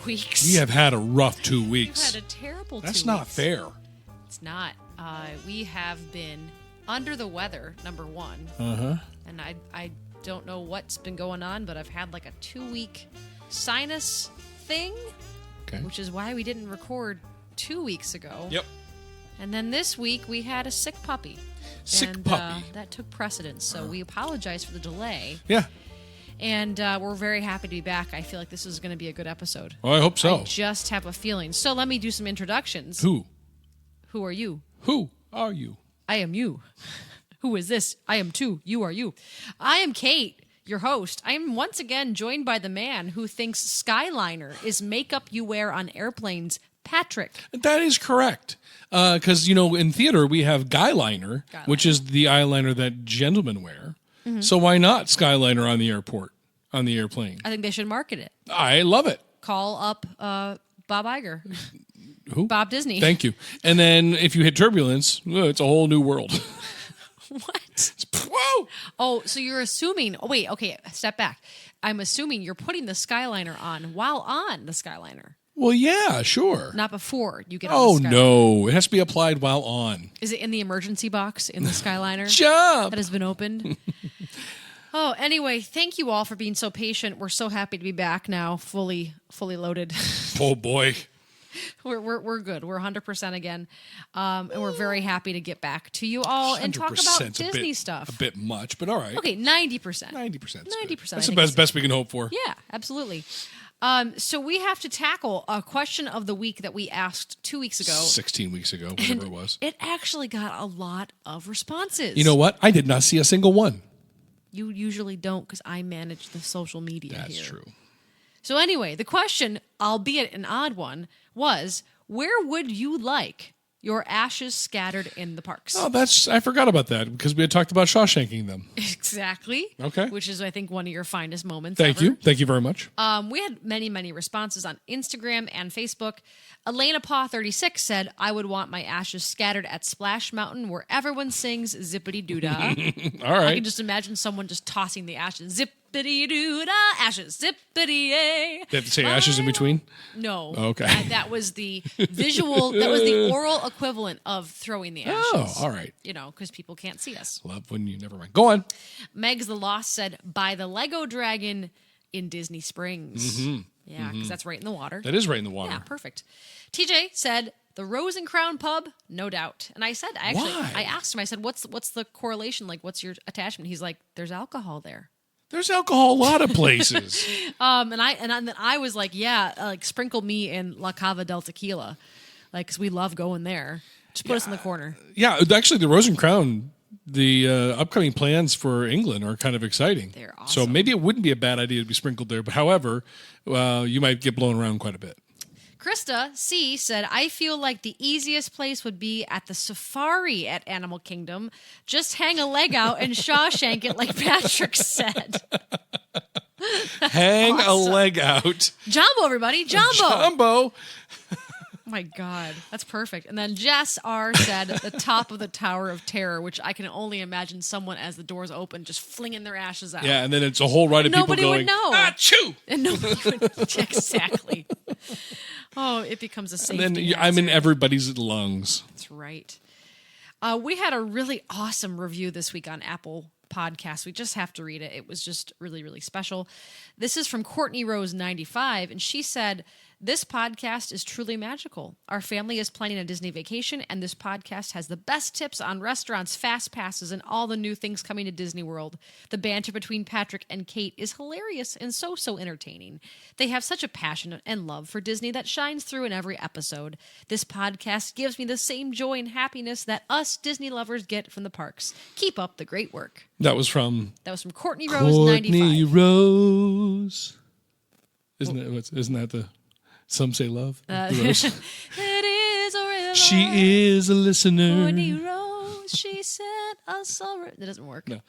weeks. We have had a rough 2 weeks. We've had a terrible 2 weeks. That's not fair. It's not. We have been under the weather, number one. Uh-huh. And I don't know what's been going on, but I've had like a 2-week sinus thing, which is why we didn't record 2 weeks ago. Yep. And then this week we had a sick puppy. That took precedence, so we apologize for the delay. Yeah. And we're very happy to be back. I feel like this is going to be a good episode. Well, I hope so. I just have a feeling. So let me do some introductions. Who? Who are you? Who are you? I am you. Who is this? I am too. You are you. I am Kate, your host. I am once again joined by the man who thinks Skyliner is makeup you wear on airplanes, Patrick. That is correct. Because, in theater, we have Skyliner, which is the eyeliner that gentlemen wear. Mm-hmm. So why not Skyliner on the airplane? I think they should market it. I love it. Call up Bob Iger. Who? Bob Disney. Thank you. And then if you hit turbulence, it's a whole new world. What? Whoa! Oh, so you're assuming... Oh, wait, okay, step back. I'm assuming you're putting the Skyliner on while on the Skyliner. Well, yeah, sure. Not before you get on the Skyliner. No. It has to be applied while on. Is it in the emergency box in the Skyliner? Jump! That has been opened? Oh, anyway, thank you all for being so patient. We're so happy to be back now, fully loaded. Oh, boy. We're good. We're 100% again. And we're very happy to get back to you all and talk about Disney stuff. A bit much, but all right. Okay, 90%. 90%. 90%. That's the best we can hope for. Yeah, absolutely. So we have to tackle a question of the week that we asked 2 weeks ago. 16 weeks ago, whatever it was. It actually got a lot of responses. You know what? I did not see a single one. You usually don't because I manage the social media here. That's true. So anyway, the question, albeit an odd one, was where would you like your ashes scattered in the parks? Oh, I forgot about that because we had talked about Shawshanking them. Exactly. Okay. Which is, I think, one of your finest moments Thank ever. you. Thank you very much. We had many responses on Instagram and Facebook. Elena Paw 36 said, I would want my ashes scattered at Splash Mountain where everyone sings Zippity Doo-Dah. All right. I can just imagine someone just tossing the ashes. Zippity Doo-Dah, ashes, zippity-yay. They have to say ashes in between? No. Oh, okay. That was the visual, that was the oral equivalent of throwing the ashes. Oh, all right. Because people can't see us. Love when you never mind. Go on. Megs the Lost said, buy the Lego Dragon in Disney Springs. Mm-hmm. Yeah, because that's right in the water. That is right in the water. Yeah, perfect. TJ said, the Rose and Crown pub, no doubt. And I said, Why? I asked him, I said, what's the correlation? Like, what's your attachment? He's like, there's alcohol there. There's alcohol a lot of places. And then I was like, yeah, like sprinkle me in La Cava del Tequila. Like, because we love going there. Just put us in the corner. Yeah, actually, the Rose and Crown, the upcoming plans for England are kind of exciting. They're awesome. So maybe it wouldn't be a bad idea to be sprinkled there. But however, you might get blown around quite a bit. Krista C. said, I feel like the easiest place would be at the safari at Animal Kingdom. Just hang a leg out and Shawshank it like Patrick said. Hang a leg out. Jumbo, everybody. Jumbo. Jumbo. Oh my God, that's perfect. And then Jess R. said the top of the Tower of Terror, which I can only imagine someone as the doors open just flinging their ashes out. Yeah, and then it's a whole ride of people Nobody going, would know. Achoo! And nobody would. Exactly. Oh, it becomes a safety And then hazard. I'm in everybody's lungs. That's right. We had a really awesome review this week on Apple Podcasts. We just have to read it. It was just really, really special. This is from Courtney Rose 95, and she said, this podcast is truly magical. Our family is planning a Disney vacation, and this podcast has the best tips on restaurants, fast passes, and all the new things coming to Disney World. The banter between Patrick and Kate is hilarious and so entertaining. They have such a passion and love for Disney that shines through in every episode. This podcast gives me the same joy and happiness that us Disney lovers get from the parks. Keep up the great work. That was from Courtney Rose 95. Courtney Rose. Isn't that the Some Say Love? Rose? It is a river. She is a listener. Courtney Rose, she sent us a... That doesn't work. No.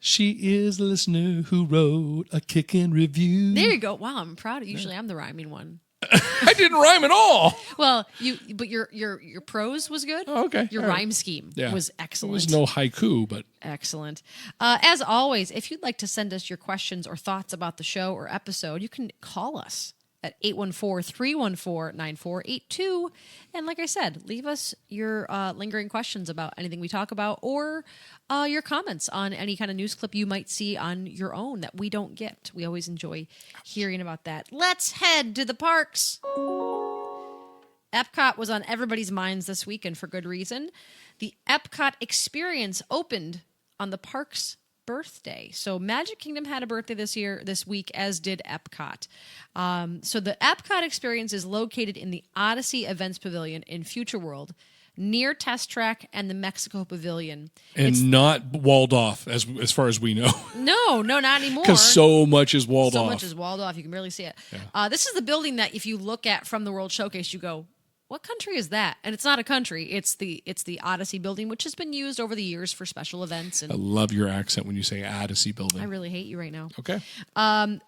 She is a listener who wrote a kickin' review. There you go. Wow, I'm proud. Usually I'm the rhyming one. I didn't rhyme at all. Well, but your prose was good. Oh, okay. Your all right. rhyme scheme was excellent. It was no haiku, but excellent. As always, if you'd like to send us your questions or thoughts about the show or episode, you can call us at 814-314-9482. And like I said, leave us your lingering questions about anything we talk about, or your comments on any kind of news clip you might see on your own that we don't get. We always enjoy hearing about that. Let's head to the parks. Epcot was on everybody's minds this week, and for good reason. The Epcot experience opened on the park's birthday. So Magic Kingdom had a birthday this week, as did Epcot. So the Epcot experience is located in the Odyssey Events Pavilion in Future World, near Test Track and the Mexico Pavilion. And it's not walled off, as far as we know. No, not anymore. Because so much is walled off. So much is walled off. You can barely see it. Yeah. This is the building that if you look at from the World Showcase, you go, what country is that? And it's not a country. It's the Odyssey building, which has been used over the years for special events. And I love your accent when you say Odyssey building. I really hate you right now. Okay.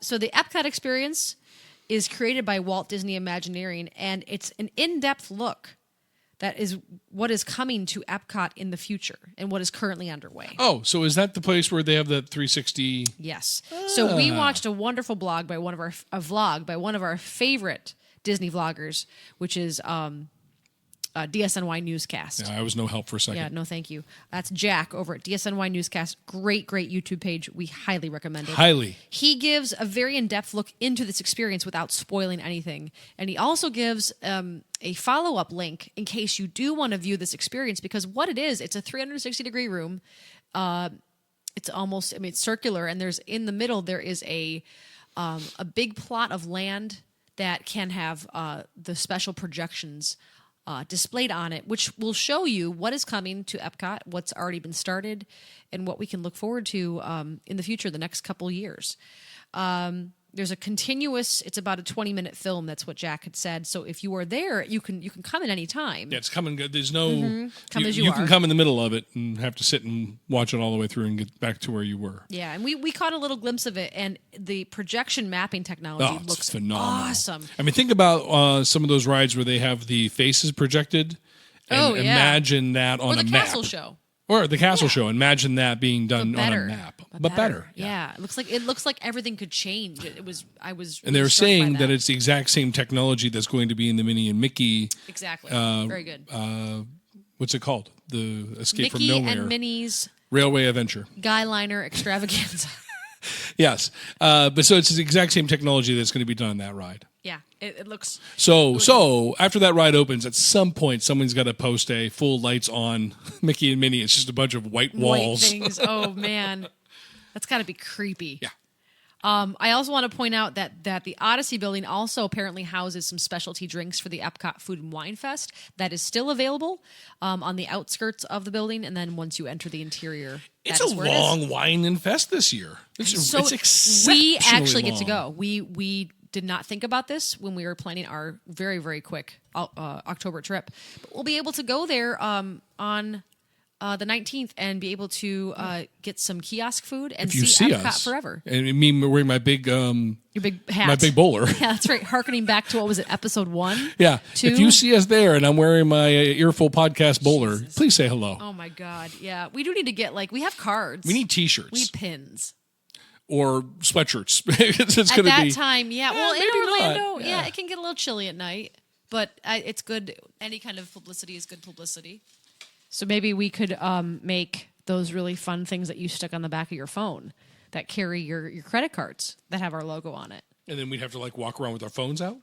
So the Epcot experience is created by Walt Disney Imagineering, and it's an in-depth look that is what is coming to Epcot in the future and what is currently underway. Oh, so is that the place where they have that 360? Yes. So we watched a wonderful vlog by one of our favorite Disney vloggers, which is DSNY Newscast. Yeah, I was no help for a second. Yeah, no, thank you. That's Jack over at DSNY Newscast. Great YouTube page. We highly recommend it. Highly. He gives a very in-depth look into this experience without spoiling anything. And he also gives a follow-up link in case you do want to view this experience, because what it is, it's a 360-degree room. It's almost, it's circular, and in the middle, there is a big plot of land that can have the special projections displayed on it, which will show you what is coming to Epcot, what's already been started, and what we can look forward to in the future, the next couple years. There's a continuous, it's about a 20-minute film. That's what Jack had said. So if you are there, you can come at any time. Yeah, it's come and go. There's no... Come as you you are. can come in the middle of it and have to sit and watch it all the way through and get back to where you were. Yeah, and we caught a little glimpse of it, and the projection mapping technology looks phenomenal. Awesome. I mean, think about some of those rides where they have the faces projected. And imagine that on a map. Or the castle show. Or the castle show. Imagine that being done on a map. But better. Yeah. It looks like everything could change. I was And they're saying that it's the exact same technology that's going to be in the Minnie and Mickey. Exactly. Very good. What's it called? The Escape Mickey from Nowhere. and Minnie's Railway Adventure. Skyliner extravaganza. Yes. But so it's the exact same technology that's going to be done on that ride. Yeah, it looks... So after that ride opens, at some point, someone's got to post a full lights on Mickey and Minnie. It's just a bunch of white walls. White things. Oh, man. That's got to be creepy. Yeah. I also want to point out that the Odyssey building also apparently houses some specialty drinks for the Epcot Food and Wine Fest that is still available on the outskirts of the building, and then once you enter the interior, it's a long wine and fest this year. It's exceptionally we actually get to long. go. We did not think about this when we were planning our very, very quick October trip. But we'll be able to go there on the 19th and be able to get some kiosk food and see Epcot us forever. And me wearing my big... Your big hat. My big bowler. Yeah, that's right. Harkening back to, what was it, episode 1? Yeah. 2? If you see us there and I'm wearing my Earful Podcast bowler, please say hello. Oh, my God. Yeah. We do need to get, we have cards. We need T-shirts. We need pins. Or sweatshirts. It's at gonna that be, time, yeah. Well, in maybe Orlando, not. yeah, it can get a little chilly at night, but it's good. Any kind of publicity is good publicity. So maybe we could make those really fun things that you stick on the back of your phone that carry your credit cards that have our logo on it. And then we'd have to walk around with our phones out?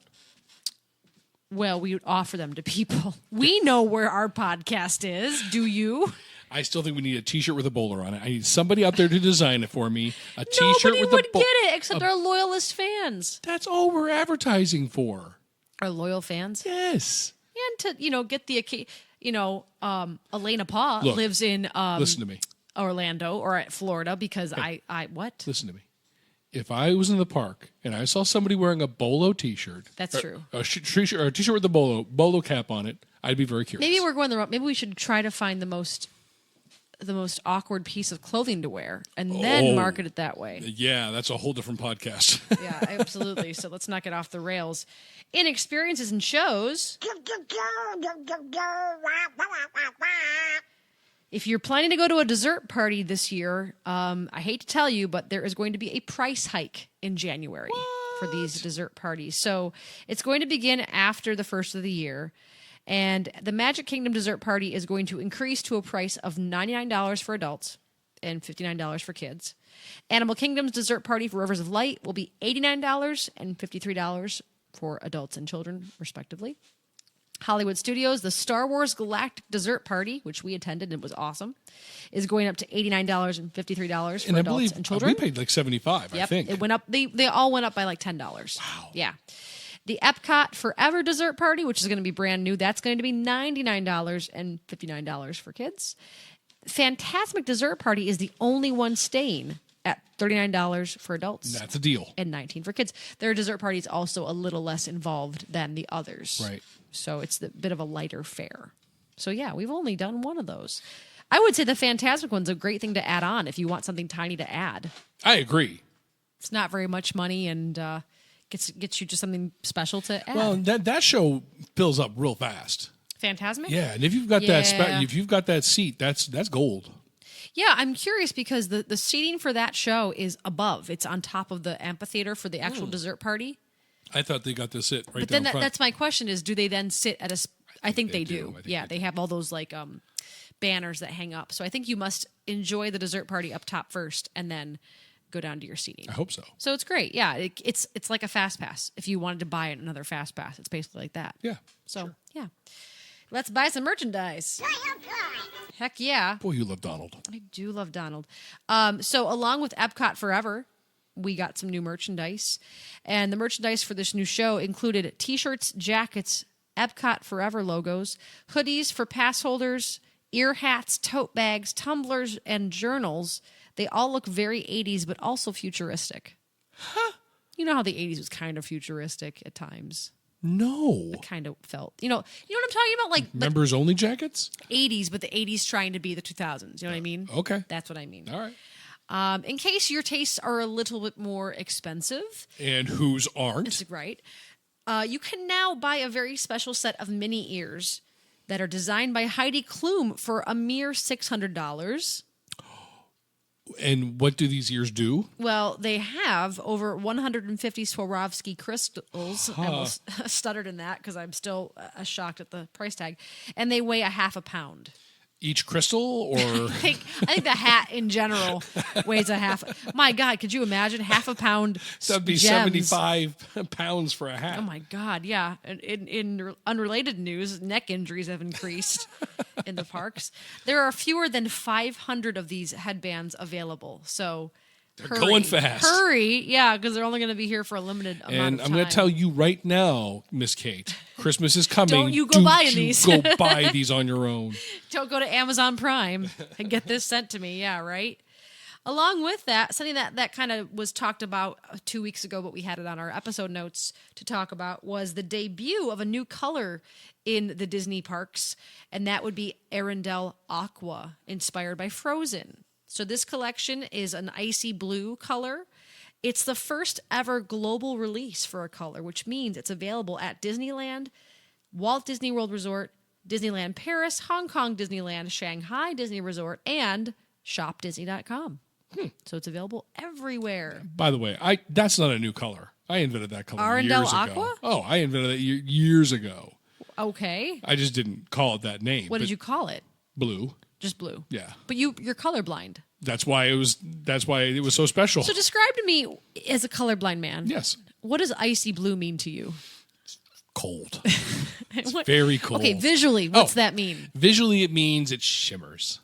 Well, we would offer them to people. We know where our podcast is. Do you? I still think we need a T-shirt with a bowler on it. I need somebody out there to design it for me. A T-shirt Nobody with a would get it except our loyalist fans. That's all we're advertising for. Our loyal fans? Yes. And to, get the, Elena Pa Look, lives in listen to me. Orlando or at Florida because Hey, I what? Listen to me. If I was in the park and I saw somebody wearing a Bolo T-shirt, that's true. A T-shirt with a Bolo cap on it, I'd be very curious. Maybe we're going the wrong. Maybe we should try to find the most awkward piece of clothing to wear and then market it that way. Yeah, that's a whole different podcast. Yeah, absolutely. So let's not get off the rails. In experiences and shows, if you're planning to go to a dessert party this year, I hate to tell you, but there is going to be a price hike in January. What? for these dessert parties. So it's going to begin after the first of the year. And the Magic Kingdom dessert party is going to increase to a price of $99 for adults and $59 for kids. Animal Kingdom's dessert party for Rivers of Light will be $89 and $53 for adults and children, respectively. Hollywood Studios, the Star Wars Galactic Dessert Party, which we attended and it was awesome, is going up to $89 and $53 for adults and children. We paid like $75, I think. It went up. They all went up by like $10. Wow. Yeah. The Epcot Forever Dessert Party, which is going to be brand new, that's going to be $99 and $59 for kids. Fantasmic Dessert Party is the only one staying at $39 for adults. That's a deal. And $19 for kids. Their dessert party is also a little less involved than the others. Right. So it's a bit of a lighter fare. So yeah, we've only done one of those. I would say the Fantasmic one's a great thing to add on if you want something tiny to add. I agree. It's not very much money and gets you just something special to add. Well, that show fills up real fast. Fantasmic? Yeah, and if you've got if you've got that seat, that's gold. Yeah, I'm curious because the seating for that show is above. It's on top of the amphitheater for the actual dessert party. I thought they got to sit right but there then in front. that's my question is, do they then sit at a... I think they do. Yeah, they have all those like banners that hang up. So I think you must enjoy the dessert party up top first and then go down to your seating. I hope so. So it's great. Yeah, it's like a fast pass. If you wanted to buy another fast pass, it's basically like that. Yeah. So, yeah. Let's buy some merchandise. Heck yeah. Boy, you love Donald. I do love Donald. So along with Epcot Forever, we got some new merchandise. And the merchandise for this new show included T-shirts, jackets, Epcot Forever logos, hoodies for pass holders, ear hats, tote bags, tumblers, and journals. They all look very 80s, but also futuristic. Huh? You know how the 80s was kind of futuristic at times. No. It kind of felt. You know what I'm talking about? Like members only jackets? 80s, but the 80s trying to be the 2000s. You know what I mean? Okay. That's what I mean. All right. In case your tastes are a little bit more expensive. And whose aren't. That's right. You can now buy a very special set of mini ears that are designed by Heidi Klum for a mere $600. And what do these ears do? Well, they have over 150 Swarovski crystals. I almost stuttered in that because I'm still shocked at the price tag. And they weigh a half a pound. Each crystal, or I think the hat in general weighs a half. My God, could you imagine half a pound? That'd be gems. 75 pounds for a hat. Oh my God, yeah. In unrelated news, neck injuries have increased in the parks. There are fewer than 500 of these headbands available. So they're going fast. Hurry, yeah, because they're only going to be here for a limited amount of time. And I'm going to tell you right now, Miss Kate, Christmas is coming. Don't you go buying these. Go buy these on your own. Don't go to Amazon Prime and get this sent to me. Yeah, right? Along with that, something that kind of was talked about 2 weeks ago, but we had it on our episode notes to talk about, was the debut of a new color in the Disney parks, and that would be Arendelle Aqua, inspired by Frozen. So this collection is an icy blue color. It's the first ever global release for a color, which means it's available at Disneyland, Walt Disney World Resort, Disneyland Paris, Hong Kong Disneyland, Shanghai Disney Resort, and shopdisney.com. So it's available everywhere. By the way, that's not a new color. I invented that color Arendelle years Aqua? ago. Oh, I invented that years ago. Okay. I just didn't call it that name. What did you call it? Blue. Just blue. Yeah. But you're colorblind. That's why it was so special. So describe to me, as a colorblind man. Yes. What does icy blue mean to you? Cold. It's very cold. Okay, visually, what's that mean? Visually, it means it shimmers.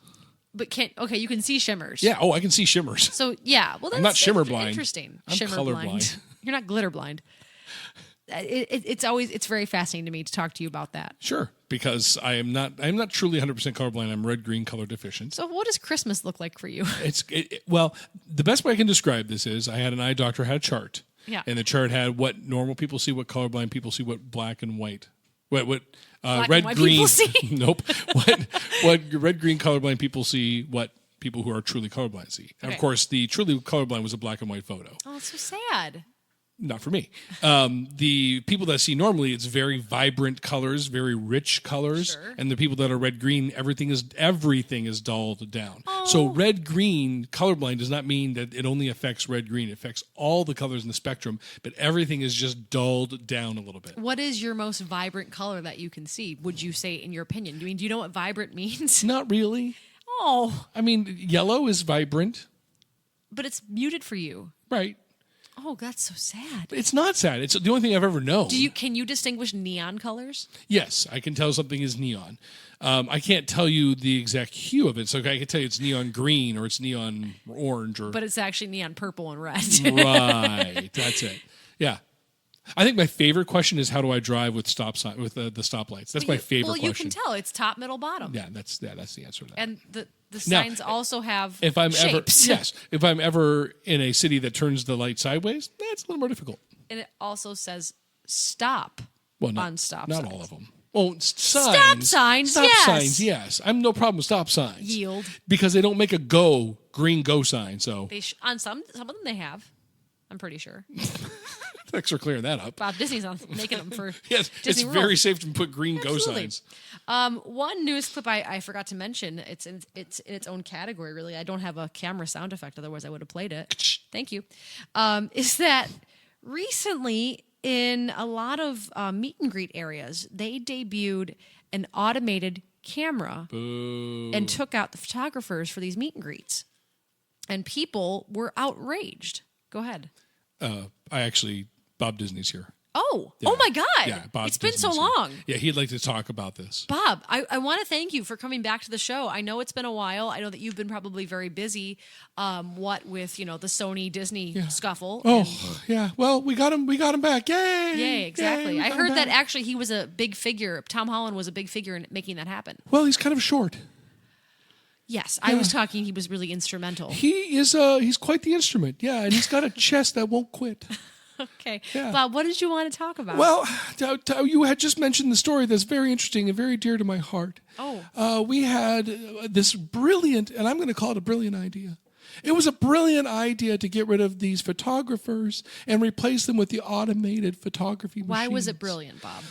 But you can see shimmers. Yeah. Oh, I can see shimmers. So yeah, well, that's I'm not shimmer blind. Interesting. I'm shimmer colorblind. You're not glitter blind. It's very fascinating to me to talk to you about that. Sure, because I'm not truly 100% colorblind. I'm red-green color deficient. So what does Christmas look like for you? Well, the best way I can describe this is I had an eye doctor had a chart. Yeah. And the chart had what normal people see, what colorblind people see, what black and white. What Black red and white green people see? Nope. What red green colorblind people see, what people who are truly colorblind see. And of course the truly colorblind was a black and white photo. Oh, it's so sad. not for me. The people that see normally, it's very vibrant colors, very rich colors, Sure. and the people that are red green, everything is dulled down. Oh. So red green colorblind does not mean that it only affects red green. It affects all the colors in the spectrum, but everything is just dulled down a little bit. What is your most vibrant color that you can see? Would you say, in your opinion? Do you know what vibrant means? Not really. Oh, I mean, yellow is vibrant, but it's muted for you. right? Oh, that's so sad. It's not sad. It's the only thing I've ever known. Can you distinguish neon colors? Yes, I can tell something is neon. I can't tell you the exact hue of it. So I can tell you it's neon green or it's neon orange or But it's actually neon purple and red. right. That's it. Yeah. I think my favorite question is how do I drive with the stoplights? That's my favorite question. Well, you can tell it's top, middle, bottom. Yeah, that's the answer to that. And the Now, signs also have if I'm shapes. if I'm ever in a city that turns the light sideways, that's a little more difficult. And it also says stop on stop not signs. all of them. Oh, Stop signs. signs, Stop yes. signs, yes. I'm no problem with stop signs. Yield. Because they don't make a green go sign. So On some of them they have. I'm pretty sure. thanks for clearing that up. Bob Disney's making them for Yes, Disney it's World. very safe to put green Absolutely. go signs. One news clip I forgot to mention. It's in its own category. Really, I don't have a camera sound effect. Otherwise, I would have played it. Thank you. Is that recently in a lot of meet and greet areas, they debuted an automated camera and took out the photographers for these meet and greets, and people were outraged. Go ahead. Bob Disney's here. Oh, Yeah. oh my God. Yeah, Bob It's been so Disney's here. long. Yeah, he'd like to talk about this. Bob, I want to thank you for coming back to the show. I know it's been a while. I know that you've been probably very busy, with, the Sony Disney scuffle. Oh, yeah. Well, we got him back. Yay! Yay, exactly. Yay, we I got heard him that back. actually he was a big figure. Tom Holland was a big figure in making that happen. Well, he's kind of short. Yes, I was talking. He was really instrumental. He's quite the instrument. Yeah, and he's got a chest that won't quit. Okay. Yeah. Bob, what did you want to talk about? Well, you had just mentioned the story that's very interesting and very dear to my heart. Oh. We had this brilliant, and I'm going to call it a brilliant idea. It was a brilliant idea to get rid of these photographers and replace them with the automated photography machines. Why was it brilliant, Bob?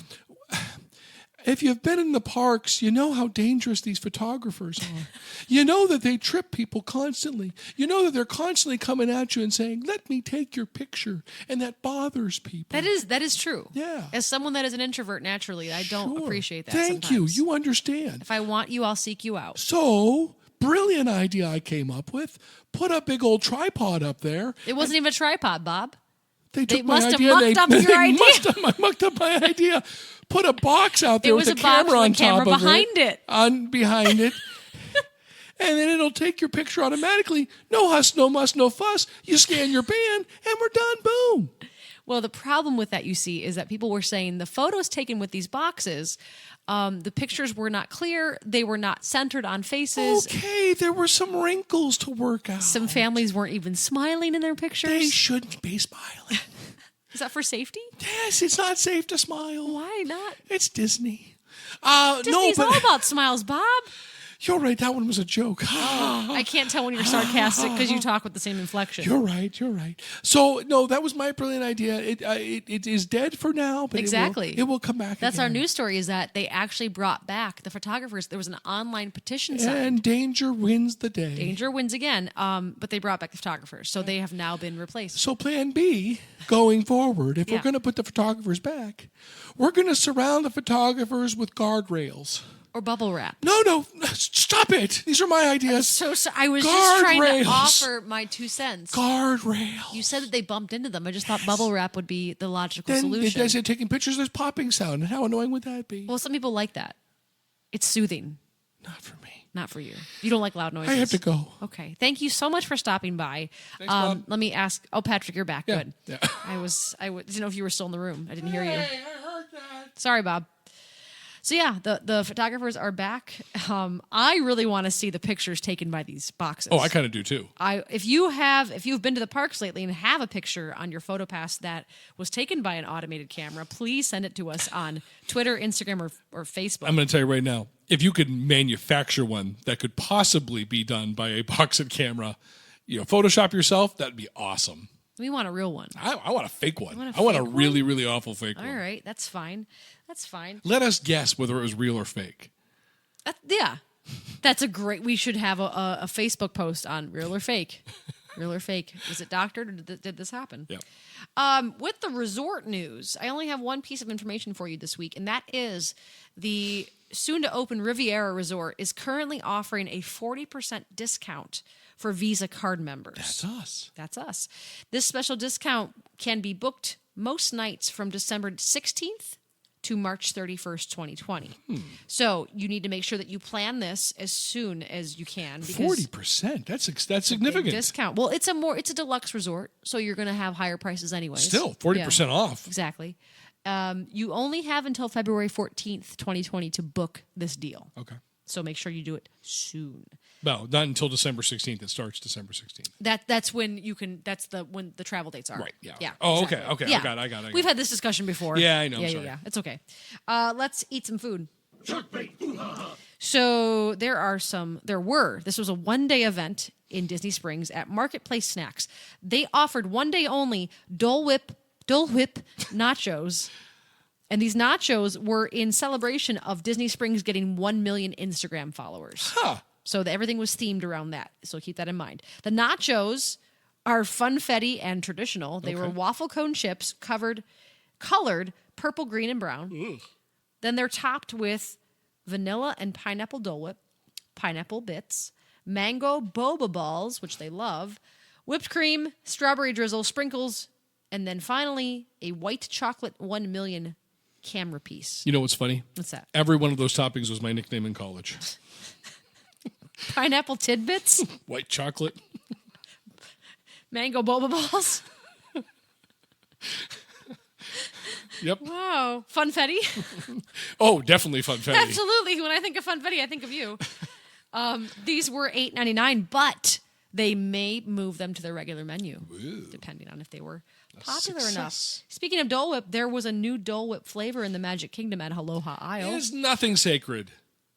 If you've been in the parks, you know how dangerous these photographers are. You know that they trip people constantly. You know that they're constantly coming at you and saying, "Let me take your picture," and that bothers people. That is true. Yeah. As someone that is an introvert naturally, I don't Sure. appreciate that. Thank you. sometimes. You understand. If I want you, I'll seek you out. So, brilliant idea I came up with. Put a big old tripod up there. It wasn't even a tripod, Bob. They took must my have idea. mucked up your idea. Mucked up my idea. Put a box out there It with was a a box camera on with a camera top of behind it. Behind it. And then it'll take your picture automatically. No huss, no muss, no fuss. You scan your band, and we're done. Boom. Well, the problem with that, you see, is that people were saying the photos taken with these boxes, the pictures were not clear. They were not centered on faces. Okay, there were some wrinkles to work out. Some families weren't even smiling in their pictures. They shouldn't be smiling. Is that for safety? Yes, it's not safe to smile. Why not? It's Disney. Disney's all about smiles, Bob. You're right. That one was a joke. I can't tell when you're sarcastic because you talk with the same inflection. You're right. So, no, that was my brilliant idea. It is dead for now, but Exactly. it will come back That's again. our news story, is that they actually brought back the photographers. There was an online petition signed. And danger wins the day. Danger wins again, but they brought back the photographers, so they have now been replaced. So plan B, going forward, if we're Yeah. going to put the photographers back, we're going to surround the photographers with guardrails. Or bubble wrap. No, stop it. These are my ideas. So I was just trying to Guardrails. offer my 2 cents. Guardrails. You said that they bumped into them. I just thought bubble wrap would be the logical Then solution. as they're taking pictures, there's popping sound. And how annoying would that be? Well, some people like that. It's soothing. Not for me. Not for you. You don't like loud noises. I have to go. Okay. Thank you so much for stopping by. Thanks, Bob. Let me ask. Oh, Patrick, you're back. Yeah. Good. Yeah. I didn't know if you were still in the room. I didn't hear you. Hey, I heard that. Sorry, Bob. So yeah, the photographers are back. I really want to see the pictures taken by these boxes. Oh, I kind of do too. If you've been to the parks lately and have a picture on your PhotoPass that was taken by an automated camera, please send it to us on Twitter, Instagram, or Facebook. I'm going to tell you right now, if you could manufacture one that could possibly be done by a boxed camera, Photoshop yourself, that'd be awesome. We want a real one. I want a fake one. want a I want a fake really, really awful fake one. All right, that's fine. That's fine. Let us guess whether it was real or fake. Yeah, that's a great. We should have a Facebook post on real or fake. Real or fake? Was it doctored, or did this happen? Yeah. With the resort news, I only have one piece of information for you this week, and that is the soon-to-open Riviera Resort is currently offering a 40% discount for Visa card members. That's us. That's us. This special discount can be booked most nights from December 16th to March 31st, 2020. So you need to make sure that you plan this as soon as you can. 40%. That's significant. Discount. Well, it's a deluxe resort, so you're going to have higher prices anyways. Still 40% off. Exactly. You only have until February 14th, 2020 to book this deal. Okay. So make sure you do it soon. No, not until December 16th. It starts December 16th. That's when you can. That's when the travel dates are. Right. Yeah. Yeah. Oh, exactly. okay. Yeah. I got it. We've had this discussion before. Yeah, I know. Yeah, I'm sorry. yeah. It's okay. Let's eat some food. So this was a one-day event in Disney Springs at Marketplace Snacks. They offered one day only Dole Whip nachos. And these nachos were in celebration of Disney Springs getting 1 million Instagram followers. Huh. So everything was themed around that. So keep that in mind. The nachos are funfetti and traditional. They were waffle cone chips colored purple, green, and brown. Ugh. Then they're topped with vanilla and pineapple Dole Whip, pineapple bits, mango boba balls, which they love, whipped cream, strawberry drizzle, sprinkles, and then finally a white chocolate 1 million camera piece. You know what's funny? What's that? Every one of those toppings was my nickname in college. Pineapple tidbits, White chocolate. mango boba balls. Yep. Wow. Funfetti. Oh, definitely funfetti. Absolutely. When I think of funfetti, I think of you. These were $8.99, but they may move them to their regular menu, depending on if they were popular enough. Speaking of Dole Whip, there was a new Dole Whip flavor in the Magic Kingdom at Aloha Isle. There's nothing sacred.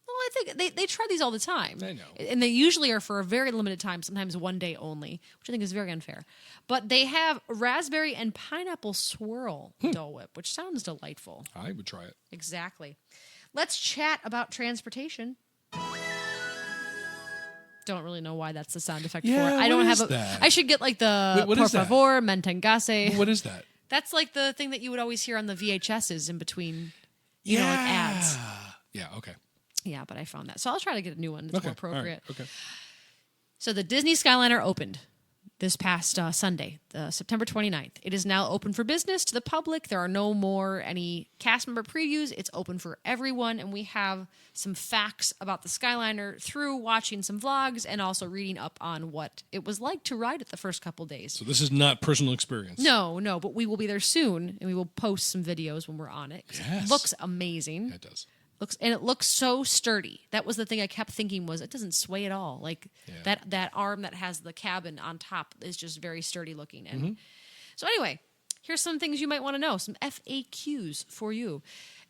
Well, I think they try these all the time. I know. And they usually are for a very limited time, sometimes one day only, which I think is very unfair. But they have raspberry and pineapple swirl Dole Whip, which sounds delightful. I would try it. Exactly. Let's chat about transportation. Don't really know why that's the sound effect for it. I don't have that? I should get like the What por is that? favor, mentengase. What is that? That's like the thing that you would always hear on the VHSs in between, you know, like ads. Yeah, okay. Yeah, but I found that. So I'll try to get a new one that's more appropriate. All right. Okay. So the Disney Skyliner opened this past Sunday, September 29th. It is now open for business to the public. There are no more any cast member previews. It's open for everyone, and we have some facts about the Skyliner through watching some vlogs and also reading up on what it was like to ride it the first couple days. So this is not personal experience. No, but we will be there soon, and we will post some videos when we're on it. Yes. It looks amazing. Yeah, it does. It looks so sturdy. That was the thing I kept thinking was it doesn't sway at all. Like that arm that has the cabin on top is just very sturdy looking. And so anyway, here's some things you might want to know, some FAQs for you.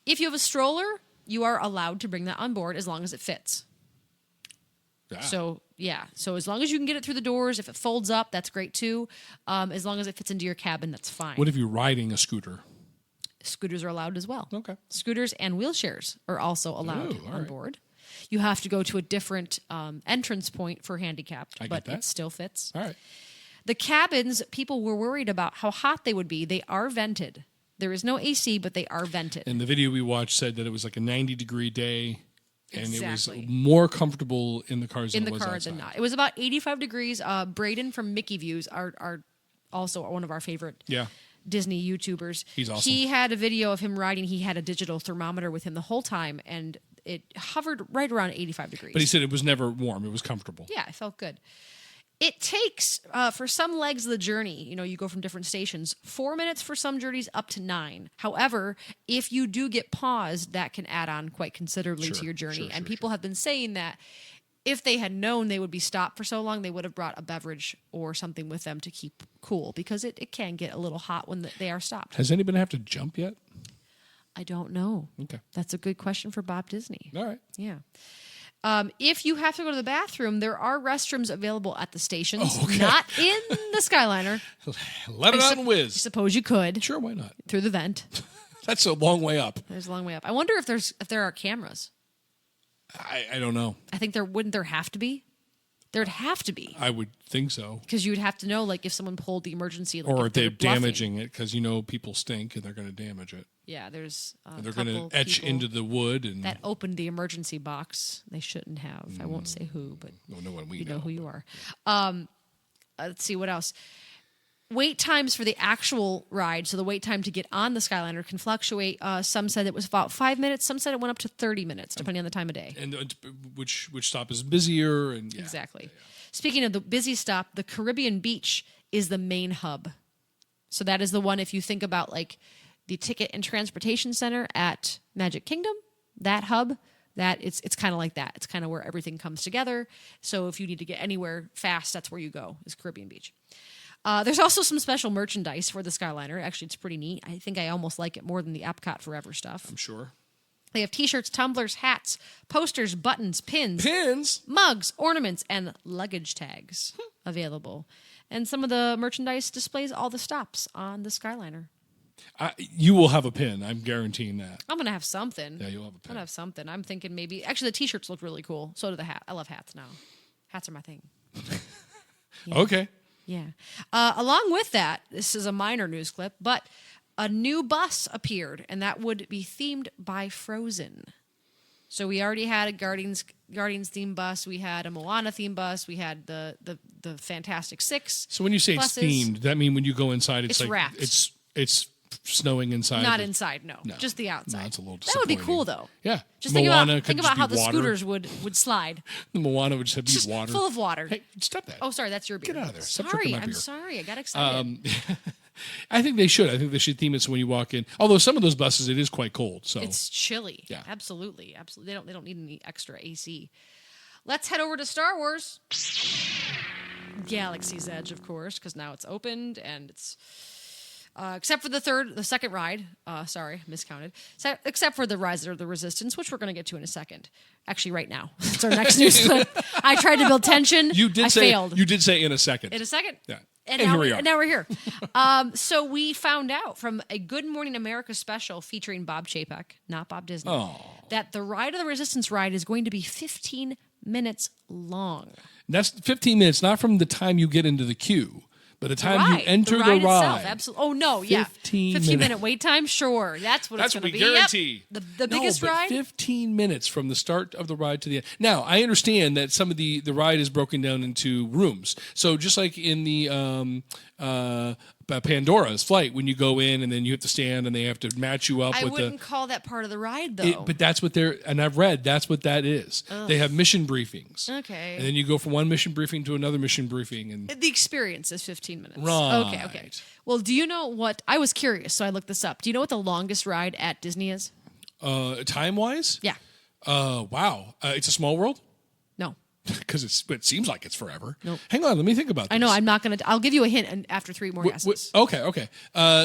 If you have a stroller, you are allowed to bring that on board as long as it fits. Yeah. So as long as you can get it through the doors, if it folds up, that's great too. As long as it fits into your cabin, that's fine. What if you're riding a scooter? Scooters are allowed as well. Okay. Scooters and wheelchairs are also allowed on board. You have to go to a different entrance point for handicapped, but it still fits. All right. The cabins, people were worried about how hot they would be. They are vented. There is no AC, but they are vented. And the video we watched said that it was like a 90-degree day, and it was Exactly. more comfortable in the cars In than the it was car outside. than not. It was about 85 degrees. Braden from Mickey Views are also one of our favorite Disney YouTubers. He's awesome. He had a video of him riding. He had a digital thermometer with him the whole time, and it hovered right around 85 degrees. But he said it was never warm. It was comfortable. Yeah, it felt good. It takes, for some legs of the journey, you go from different stations, 4 minutes for some journeys up to 9. However, if you do get paused, that can add on quite considerably to your journey. People have been saying that if they had known they would be stopped for so long, they would have brought a beverage or something with them to keep cool, because it can get a little hot when they are stopped. Has anybody have to jump yet? I don't know. Okay. That's a good question for Bob Disney. All right. Yeah. If you have to go to the bathroom, there are restrooms available at the stations, Oh, okay. not in the Skyliner. Let it on I whiz. suppose you could Sure, why not? through the vent. That's a long way up. There's a long way up. I wonder if there are cameras. I don't know. I think wouldn't there have to be? There'd have to be. I would think so. Because you would have to know, like, if someone pulled the emergency, like, Or if they're bluffing. damaging it, because people stink and they're going to damage it. Yeah, there's And they're going to etch into the wood. And that opened the emergency box. They shouldn't have. I won't say who, but no one we you know. know who you are. Let's see, what else? Wait times for the actual ride, so the wait time to get on the Skyliner can fluctuate. Some said it was about 5 minutes. Some said it went up to 30 minutes, depending on the time of day. And which stop is busier? And Exactly. Yeah. Speaking of the busy stop, the Caribbean Beach is the main hub. So that is the one, if you think about like the Ticket and Transportation Center at Magic Kingdom, that hub, that it's kind of like that. It's kind of where everything comes together. So if you need to get anywhere fast, that's where you go, is Caribbean Beach. There's also some special merchandise for the Skyliner. Actually, it's pretty neat. I think I almost like it more than the Epcot Forever stuff. I'm sure. They have T-shirts, tumblers, hats, posters, buttons, pins, mugs, ornaments, and luggage tags available. And some of the merchandise displays all the stops on the Skyliner. You will have a pin. I'm guaranteeing that. I'm going to have something. Yeah, you'll have a pin. I'm going to have something. I'm thinking maybe... Actually, the T-shirts look really cool. So do the hat. I love hats now. Hats are my thing. Yeah. Okay. Yeah. Along with that, this is a minor news clip, but a new bus appeared, and that would be themed by Frozen. So we already had a Guardians themed bus. We had a Moana themed bus. We had the Fantastic Six. So when you say buses. it's themed, that mean when you go inside, it's like wrapped. It's snowing inside. Not inside, no. Just the outside. No, it's a little that would be disappointing. cool, though. Yeah. Just Moana think about how the water. scooters would slide. The Moana would just Just be water. full of water. Hey, stop that. Oh, sorry, that's your beer. Get out of there. Stop Sorry, drinking my I'm beer. sorry. I got excited. I think they should. I think they should theme it so when you walk in. Although some of those buses, it is quite cold. So It's chilly. Yeah. Absolutely. They don't need any extra AC. Let's head over to Star Wars. Galaxy's Edge, of course, because now it's opened and it's except for the second ride. Sorry, miscounted. Except for the Rise of the Resistance, which we're going to get to in a second. Actually, right now. It's our next news clip. I tried to build tension. I failed. You did say in a second. In a second? Yeah. And now we're here. So we found out from a Good Morning America special featuring Bob Chapek, not Bob Disney, that the Ride of the Resistance ride is going to be 15 minutes long. That's 15 minutes, not from the time you get into the queue, but the time you enter the ride. Itself, absolutely. Oh, no, 15-minute wait time? Sure. That's what it's going to be. That's what we guarantee. Yep. The biggest ride? 15 minutes from the start of the ride to the end. Now, I understand that some of the ride is broken down into rooms. So just like in the Pandora's flight, when you go in and then you have to stand and they have to match you up I with wouldn't call that part of the ride, though. but that's what and I've read, that's what that is. Ugh. They have mission briefings. Okay. And then you go from one mission briefing to another mission briefing. And the experience is 15 minutes. Right. Okay. Well, do you know what, I was curious, so I looked this up. Do you know what the longest ride at Disney is? Time-wise? Yeah. Wow. It's a small world? No. Because it seems like it's forever. Nope. Hang on, let me think about this. I know, I'm not going to... I'll give you a hint after 3 more guesses. Okay.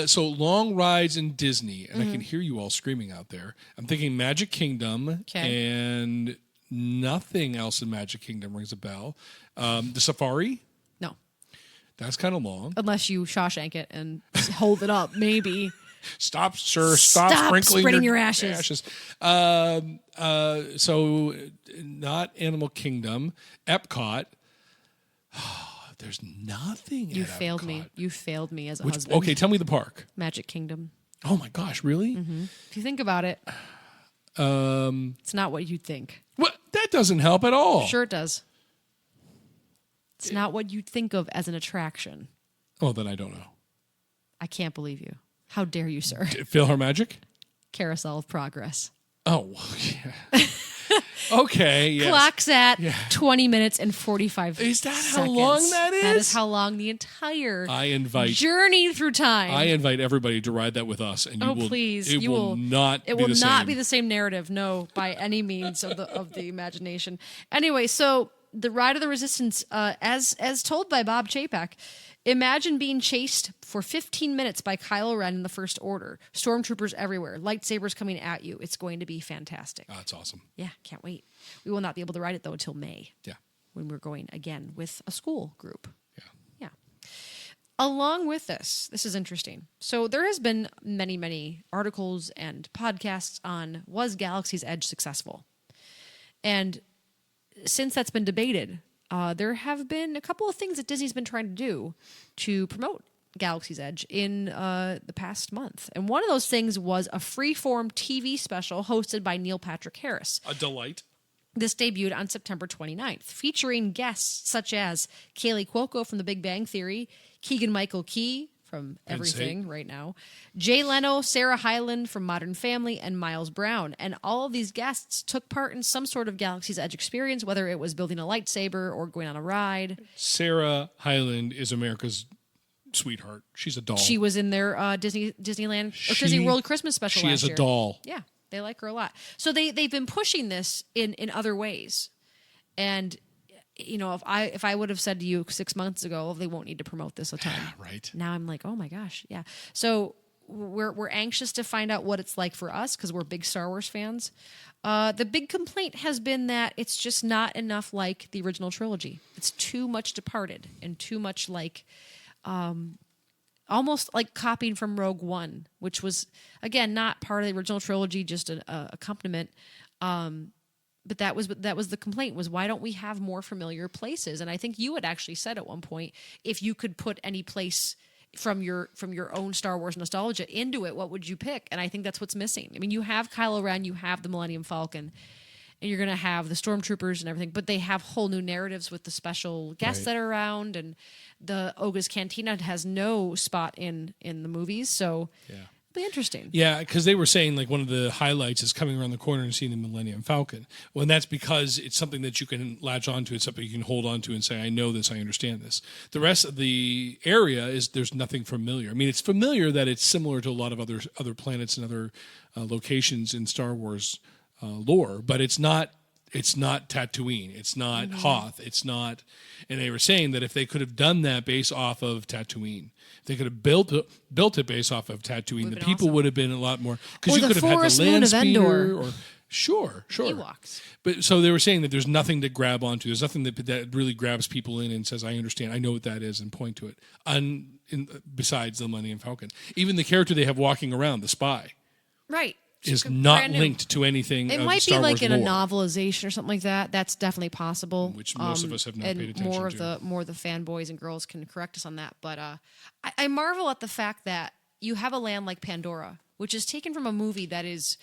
So long rides in Disney, and I can hear you all screaming out there. I'm thinking Magic Kingdom, and nothing else in Magic Kingdom rings a bell. The Safari? No. That's kind of long. Unless you Shawshank it and hold it up, maybe. Stop, sir. Stop sprinkling your ashes. So not Animal Kingdom. Epcot. There's nothing at You failed Epcot. me. You failed me as a husband. Okay, tell me the park. Magic Kingdom. Oh my gosh, really? Mm-hmm. If you think about it, it's not what you'd think. What? That doesn't help at all. Sure it does. It's not what you'd think of as an attraction. Oh, then I don't know. I can't believe you. How dare you, sir? PhilharMagic? Carousel of Progress. Oh, yeah. Okay, yes. Clock's at 20 minutes and 45 seconds. Is that how long that is? That is how long the entire journey through time. I invite everybody to ride that with us, and please. It will not be the same narrative, no, by any means of the imagination. Anyway, so the Ride of the Resistance, as told by Bob Chapek, Imagine being chased for 15 minutes by Kylo Ren in the First Order. Stormtroopers everywhere. Lightsabers coming at you. It's going to be fantastic. Oh, that's awesome. Yeah, can't wait. We will not be able to ride it, though, until May. Yeah. When we're going again with a school group. Yeah. Yeah. Along with this is interesting. So there has been many, many articles and podcasts on, was Galaxy's Edge successful? And since that's been debated, there have been a couple of things that Disney's been trying to do to promote Galaxy's Edge in the past month. And one of those things was a freeform TV special hosted by Neil Patrick Harris. A delight. This debuted on September 29th, featuring guests such as Kaylee Cuoco from The Big Bang Theory, Keegan-Michael Key from Everything right now, Jay Leno, Sarah Hyland from Modern Family, and Miles Brown. And all of these guests took part in some sort of Galaxy's Edge experience, whether it was building a lightsaber or going on a ride. Sarah Hyland is America's sweetheart. She's a doll. She was in their Disneyland or Disney World Christmas special last year. She is a doll. Yeah, they like her a lot. So they've been pushing this in other ways. And you know, if I would have said to you 6 months ago, they won't need to promote this a ton. Right. Now I'm like, oh my gosh, yeah. So we're anxious to find out what it's like for us because we're big Star Wars fans. The big complaint has been that it's just not enough like the original trilogy. It's too much departed and too much like, almost like copying from Rogue One, which was again not part of the original trilogy, just an accompaniment. But that was the complaint, was why don't we have more familiar places? And I think you had actually said at one point, if you could put any place from your own Star Wars nostalgia into it, what would you pick? And I think that's what's missing. I mean, you have Kylo Ren, you have the Millennium Falcon, and you're going to have the Stormtroopers and everything, but they have whole new narratives with the special guests that are around, and the Oga's Cantina has no spot in the movies, so... Yeah. Be interesting. Yeah, because they were saying like one of the highlights is coming around the corner and seeing the Millennium Falcon. Well, and that's because it's something that you can latch onto. It's something you can hold onto and say, I know this, I understand this. The rest of the area is there's nothing familiar. I mean, it's familiar that it's similar to a lot of other planets and other locations in Star Wars lore, but it's not Tatooine. It's not Hoth. It's not. And they were saying that if they could have done that based off of Tatooine, if they could have built it based off of Tatooine, the people would have been a lot more. Because you could have had the land speeder, or sure. Ewoks. But so they were saying that there's nothing to grab onto. There's nothing that really grabs people in and says, "I understand. I know what that is," and point to it. Besides the Millennium Falcon, even the character they have walking around, the spy, right. is not linked to anything. It of might Star be like Wars in lore, a novelization or something like that. That's definitely possible. which most of us have not paid attention to. More of the fanboys and girls can correct us on that. But I marvel at the fact that you have a land like Pandora, which is taken from a movie that is,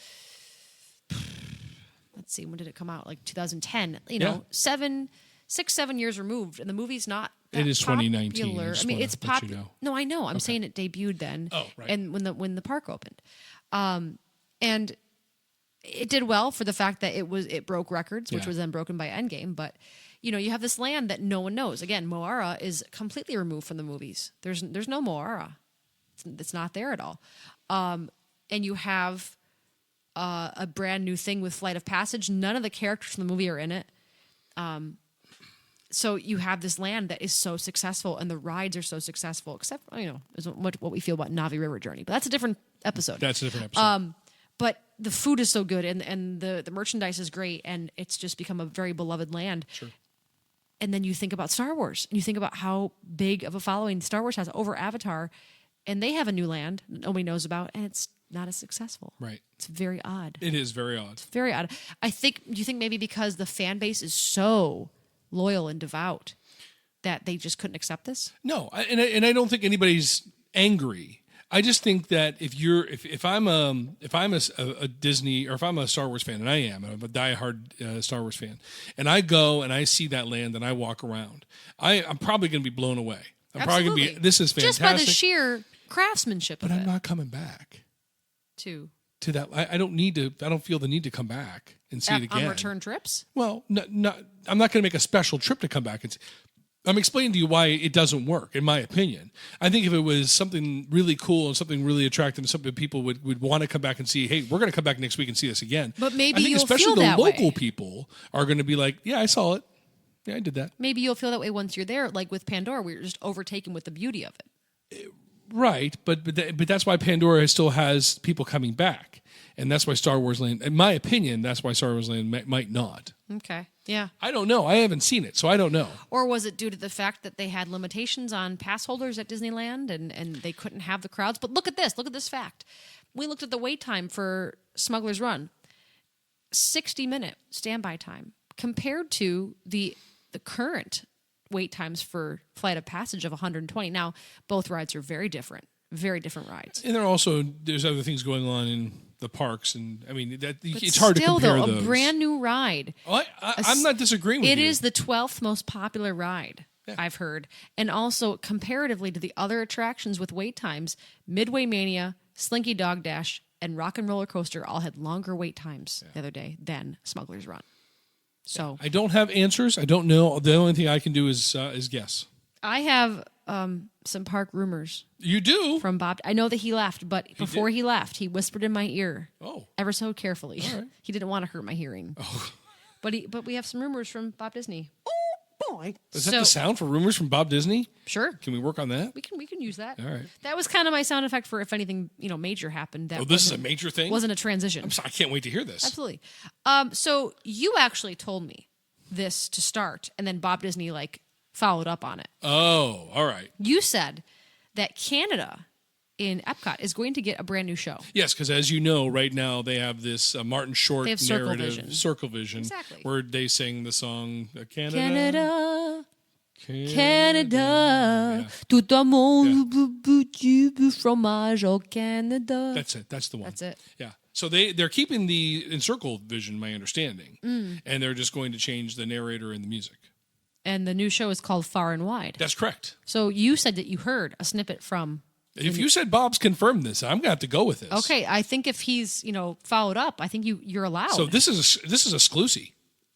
let's see, when did it come out? Like 2010. You know, 7 years removed, and the movie's not. It is popular. 2019. I mean, it's popular. You know. No, I know. I'm saying it debuted then. Oh, right. And when the park opened, and it did well for the fact that it broke records, which was then broken by Endgame. But you know, you have this land that no one knows. Again, Moara is completely removed from the movies. There's no Moara. It's not there at all. And you have a brand new thing with Flight of Passage. None of the characters from the movie are in it. So you have this land that is so successful, and the rides are so successful, except, you know, is what we feel about Na'vi River Journey. But that's a different episode. But the food is so good, and the merchandise is great, and it's just become a very beloved land. Sure. And then you think about Star Wars, and you think about how big of a following Star Wars has over Avatar, and they have a new land that nobody knows about, and it's not as successful. Right. It's very odd. It is very odd. It's very odd. Do you think maybe because the fan base is so loyal and devout that they just couldn't accept this? No, and I don't think anybody's angry. I just think that if I'm a Disney, or if I'm a Star Wars fan, and I'm a diehard Star Wars fan, and I go and I see that land and I walk around, I'm probably going to be blown away. I'm probably going to be, this is fantastic. Just by the sheer craftsmanship of it. But I'm not coming back to that. I don't feel the need to come back and see it again. On return trips? Well, I'm not going to make a special trip to come back and see. I'm explaining to you why it doesn't work, in my opinion. I think if it was something really cool and something really attractive, and something people would want to come back and see, hey, we're going to come back next week and see this again. But maybe I think you'll especially feel the that local way. people are going to be like, yeah, I saw it. Yeah, I did that. Maybe you'll feel that way once you're there, like with Pandora, where you're just overtaken with the beauty of it. Right, but that's why Pandora still has people coming back, and that's why Star Wars Land, in my opinion, that's why Star Wars Land might not. Okay, yeah. I don't know. I haven't seen it, so I don't know. Or was it due to the fact that they had limitations on pass holders at Disneyland and they couldn't have the crowds? But look at this. Look at this fact. We looked at the wait time for Smuggler's Run. 60-minute standby time compared to the current wait times for Flight of Passage of 120. Now, both rides are very different rides. And there's other things going on in the parks, and I mean But it's hard to compare though, those. A brand new ride. Oh, I'm not disagreeing with you. It is the 12th most popular ride, I've heard. And also, comparatively to the other attractions with wait times, Midway Mania, Slinky Dog Dash, and Rock and Roller Coaster all had longer wait times the other day than Smuggler's Run. So I don't have answers. I don't know. The only thing I can do is guess. I have some park rumors. You do? From Bob. I know that he left, but before he left, he whispered in my ear. Oh. Ever so carefully. All right. He didn't want to hurt my hearing. Oh. But we have some rumors from Bob Disney. Oh boy. Is that the sound for rumors from Bob Disney? Sure. Can we work on that? We can use that. All right. That was kind of my sound effect for if anything, major happened. That This is a major thing? Wasn't a transition. I can't wait to hear this. Absolutely. So you actually told me this to start, and then Bob Disney followed up on it. Oh, all right. You said that Canada in Epcot is going to get a brand new show. Yes, because as you know, right now they have this Martin Short They have Circle narrative, Vision. Circle Vision, Exactly. where they sing the song Canada. Canada, tout un monde, fromage au Canada. That's it. That's the one. That's it. Yeah. So they're keeping the Encircle Vision, my understanding, and they're just going to change the narrator and the music. And the new show is called Far and Wide. That's correct. So you said that you heard a snippet from... If you said Bob's confirmed this, I'm going to have to go with this. Okay, I think if he's, followed up, I think you're allowed. So this is exclusive.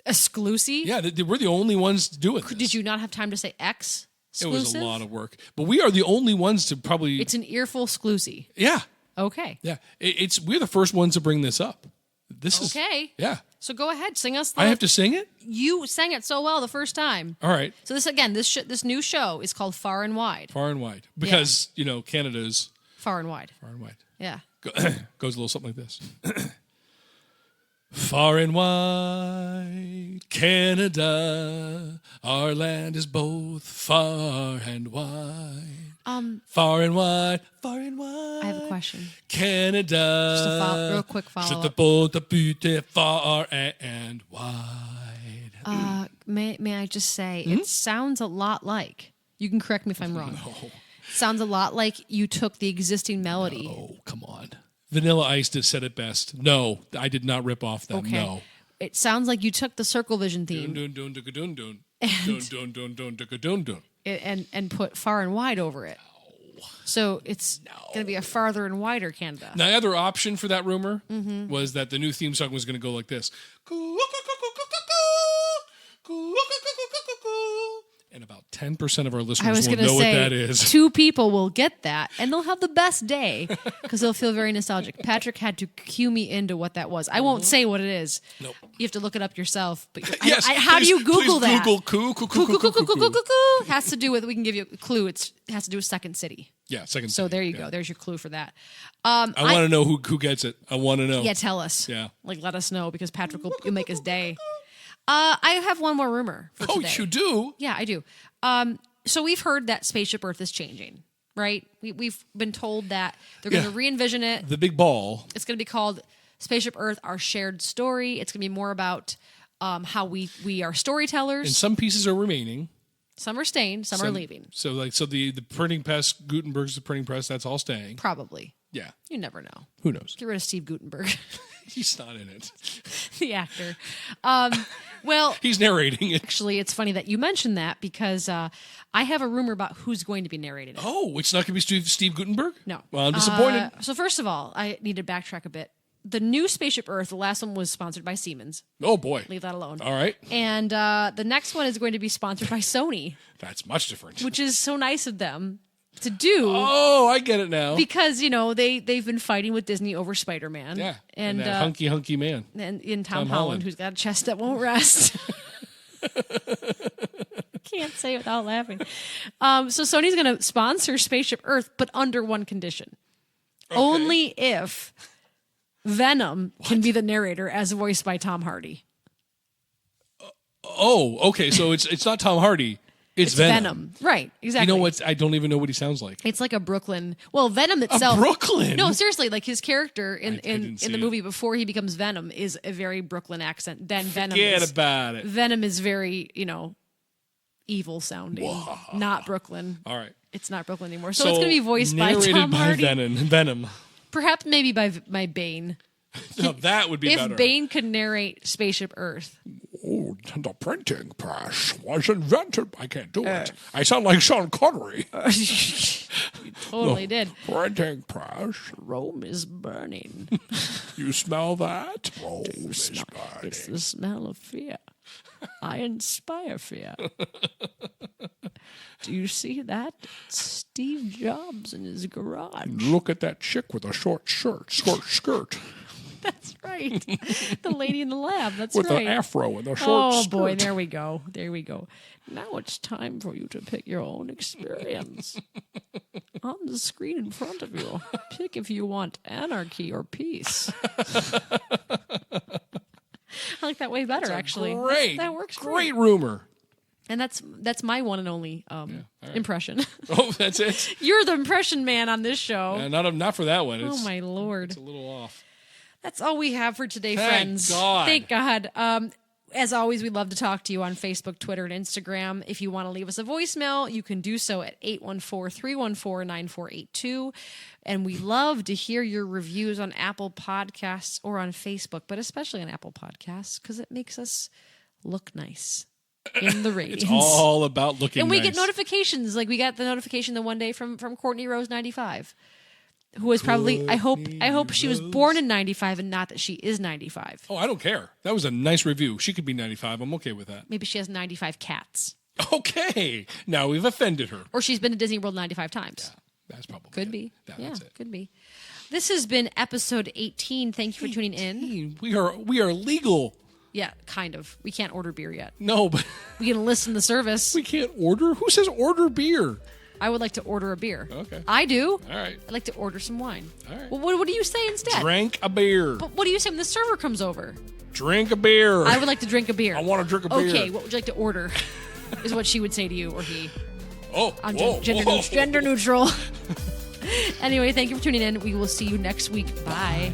Exclusive? Yeah, we're the only ones doing this. Did you not have time to say X? It was a lot of work. But we are the only ones to probably... It's an earful exclusive. Yeah. Okay. Yeah. We're the first ones to bring this up. This is... Okay. Yeah. So go ahead, sing us. I have to sing it? You sang it so well the first time. All right. So this new show is called Far and Wide. Far and Wide. Because, Canada's... Far and Wide. Far and Wide. Yeah. Goes a little something like this. Far and wide, Canada, our land is both far and wide. Far and wide, far and wide. I have a question. Canada. Just a real quick follow-up. Far and wide. May I just say, it sounds a lot like, you can correct me if I'm wrong. No. Sounds a lot like you took the existing melody. Oh, come on. Vanilla Ice said it best. No, I did not rip off them. Okay. No. It sounds like you took the Circle Vision theme and put Far and Wide over it. So it's going to be a farther and wider Canada. Now, the other option for that rumor was that the new theme song was going to go like this. And about 10% of our listeners will know what that is. 2 people will get that, and they'll have the best day because they'll feel very nostalgic. Patrick had to cue me into what that was. I won't say what it is. Nope. You have to look it up yourself. But Yes, how do you Google that? Google coo. Has to do with, we can give you a clue. It has to do with Second City. Yeah, Second So City. there you go. There's your clue for that. I want to know who gets it. I want to know. Yeah, tell us. Yeah. Let us know because Patrick will make his day. I have one more rumor for today. Oh, you do? Yeah, I do. So we've heard that Spaceship Earth is changing, right? We've been told that they're going to re-envision it. The big ball. It's going to be called Spaceship Earth, Our Shared Story. It's going to be more about how we are storytellers. And some pieces are remaining. Some are staying, some are leaving. So the printing press, Gutenberg's the printing press, that's all staying. Probably. Yeah. You never know. Who knows? Get rid of Steve Gutenberg. He's not in it. The actor. Well, he's narrating it. Actually, it's funny that you mentioned that because I have a rumor about who's going to be narrating it. Oh, it's not going to be Steve Gutenberg? No. Well, I'm disappointed. So first of all, I need to backtrack a bit. The new Spaceship Earth, the last one was sponsored by Siemens. Oh, boy. Leave that alone. All right. And the next one is going to be sponsored by Sony. That's much different. Which is so nice of them to do. Oh, I get it now. Because, they've been fighting with Disney over Spider-Man. Yeah. And that hunky man. And in Tom Holland, who's got a chest that won't rest. can't say it without laughing. So Sony's going to sponsor Spaceship Earth, but under one condition. Okay. Only if Venom can be the narrator as voiced by Tom Hardy. Oh, okay. So it's not Tom Hardy. It's Venom. Right, exactly. You know what? I don't even know what he sounds like. It's like a Brooklyn. Well, Venom itself. A Brooklyn? No, seriously. Like his character in the movie before he becomes Venom is a very Brooklyn accent. Then Forget about it. Venom is very, evil sounding. Whoa. Not Brooklyn. All right. It's not Brooklyn anymore. So it's going to be voiced by Tom Hardy. Venom. Perhaps maybe by Bane. No, that would be better. If Bane could narrate Spaceship Earth. Oh, the printing press was invented. I can't do it. I sound like Sean Connery. You totally did. Printing press. Rome is burning. You smell that? Rome is burning. It's the smell of fear. I inspire fear. Do you see that? It's Steve Jobs in his garage. Look at that chick with a short skirt. That's right. The lady in the lab. That's with right. With an afro and a short skirt. Oh, boy. There we go. Now it's time for you to pick your own experience. On the screen in front of you. Pick if you want anarchy or peace. I like that way better, actually. Great. That works great rumor. And that's my one and only impression. Oh, that's it? You're the impression man on this show. Not for that one. Oh, my Lord. It's a little off. That's all we have for today, friends. Thank God. As always, we love to talk to you on Facebook, Twitter, and Instagram. If you want to leave us a voicemail, you can do so at 814-314-9482. And we love to hear your reviews on Apple Podcasts or on Facebook, but especially on Apple Podcasts, because it makes us look nice in the ratings. It's all about looking and we nice. get notifications. Like we got the notification the one day from Courtney Rose 95. Who was probably, I hope she was born in 95 and not that she is 95. Oh, I don't care. That was a nice review. She could be 95. I'm okay with that. Maybe she has 95 cats. Okay. Now we've offended her. Or she's been to Disney World 95 times. Yeah, that's probably Could it. be. That's it. Could be. This has been episode 18. Thank you for tuning in. We are legal. Yeah, kind of. We can't order beer yet. No, but we can listen to the service. We can't order? Who says order beer? I would like to order a beer. Okay. I do. All right. I'd like to order some wine. All right. Well, what do you say instead? Drink a beer. But what do you say when the server comes over? Drink a beer. I would like to drink a beer. I want to drink a beer. Okay, what would you like to order? Is what she would say to you or he. Oh, I'm gender neutral. Anyway, thank you for tuning in. We will see you next week. Bye.